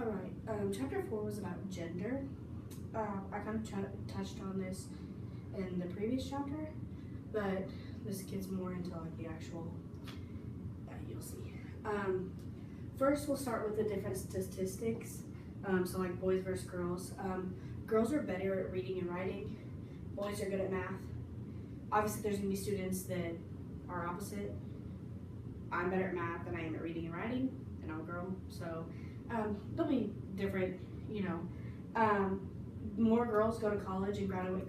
Alright, chapter 4 was about gender. I kind of touched on this in the previous chapter, but this gets more into like the actual, you'll see. First, we'll start with the different statistics. So like boys versus girls. Girls are better at reading and writing. Boys are good at math. Obviously, there's gonna be students that are opposite. I'm better at math than I am at reading and writing, and I'm a girl, so they'll be different, you know. More girls go to college and graduate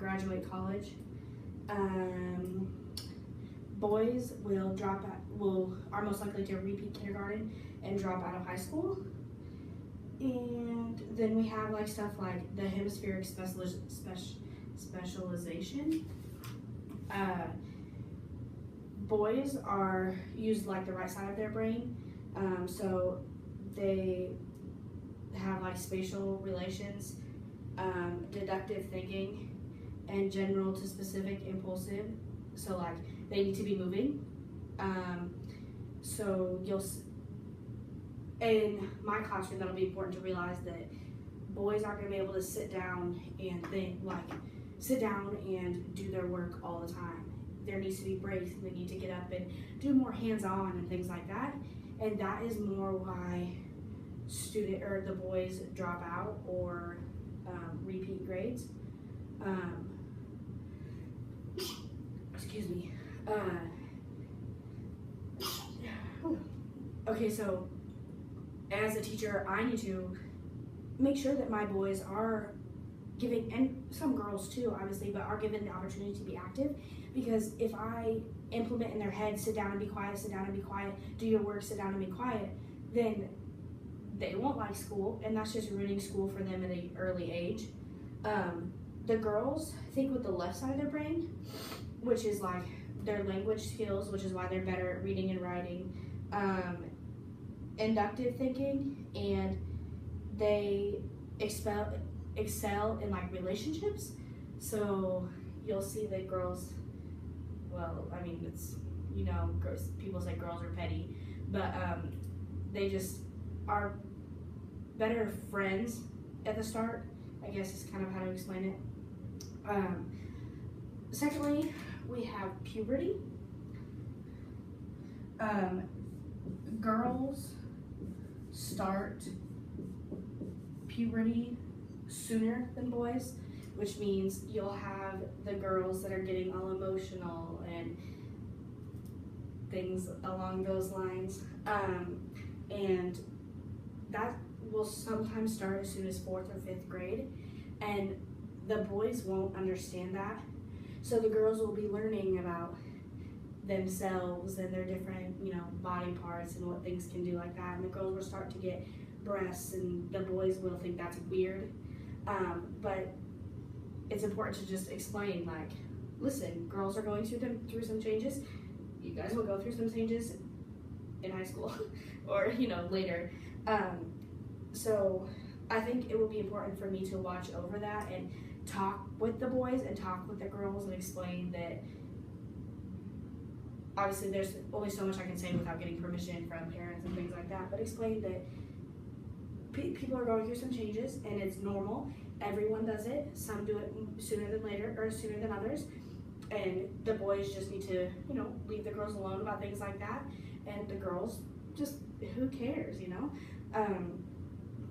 college. Boys will are most likely to repeat kindergarten and drop out of high school. And then we have like stuff like the hemispheric specialization. Boys are used like the right side of their brain, so they have like spatial relations, deductive thinking, and general to specific impulsive. So like they need to be moving. So in my classroom, that'll be important to realize that boys aren't going to be able to sit down and do their work all the time. There needs to be breaks, and they need to get up and do more hands-on and things like that. And that is more why the boys drop out or repeat grades. Excuse me. Okay, so as a teacher, I need to make sure that my boys are giving, and some girls too, obviously, but are given the opportunity to be active. Because if I implement in their head, sit down and be quiet, sit down and be quiet, do your work, sit down and be quiet, then they won't like school, and that's just ruining school for them at an early age. The girls think with the left side of their brain, which is like their language skills, which is why they're better at reading and writing, inductive thinking, and they excel in like relationships. So you'll see that girls, well, I mean, it's, you know, people say girls are petty, but they just are better friends at the start, I guess is kind of how to explain it. Secondly, we have puberty. Girls start puberty sooner than boys, which means you'll have the girls that are getting all emotional and things along those lines. And that will sometimes start as soon as 4th or 5th grade, and the boys won't understand that. So the girls will be learning about themselves and their different, you know, body parts and what things can do like that. And the girls will start to get breasts, and the boys will think that's weird. But it's important to just explain, like, listen, girls are going through some changes. You guys will go through some changes in high school or, you know, later. So I think it will be important for me to watch over that and talk with the boys and talk with the girls and explain that obviously there's only so much I can say without getting permission from parents and things like that, but explain that people are going through some changes and it's normal. Everyone does it. Some do it sooner than later or sooner than others. And the boys just need to, you know, leave the girls alone about things like that. And the girls just, who cares, you know?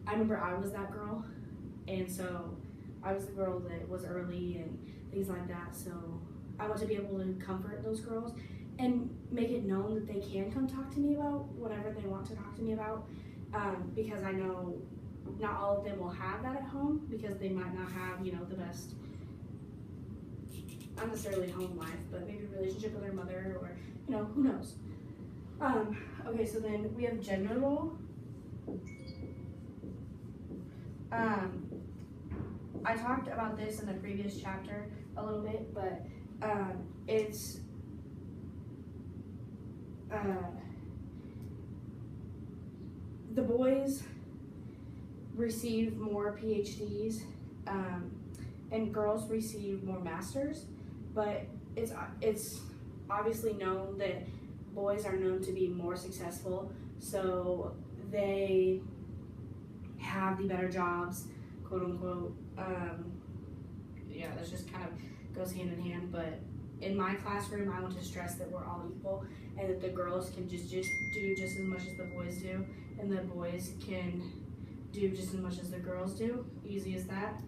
I remember I was that girl, and so I was the girl that was early and things like that. So I want to be able to comfort those girls and make it known that they can come talk to me about whatever they want to talk to me about, because I know not all of them will have that at home, because they might not have, you know, the best, not necessarily home life, but maybe a relationship with their mother, or, you know, who knows. Okay, so then we have gender role. I talked about this in the previous chapter a little bit, but it's the boys receive more PhDs and girls receive more masters, but it's obviously known that boys are known to be more successful, so they have have the better jobs, quote unquote. Yeah, that just kind of goes hand in hand. But in my classroom, I want to stress that we're all equal and that the girls can just do just as much as the boys do, and the boys can do just as much as the girls do. Easy as that.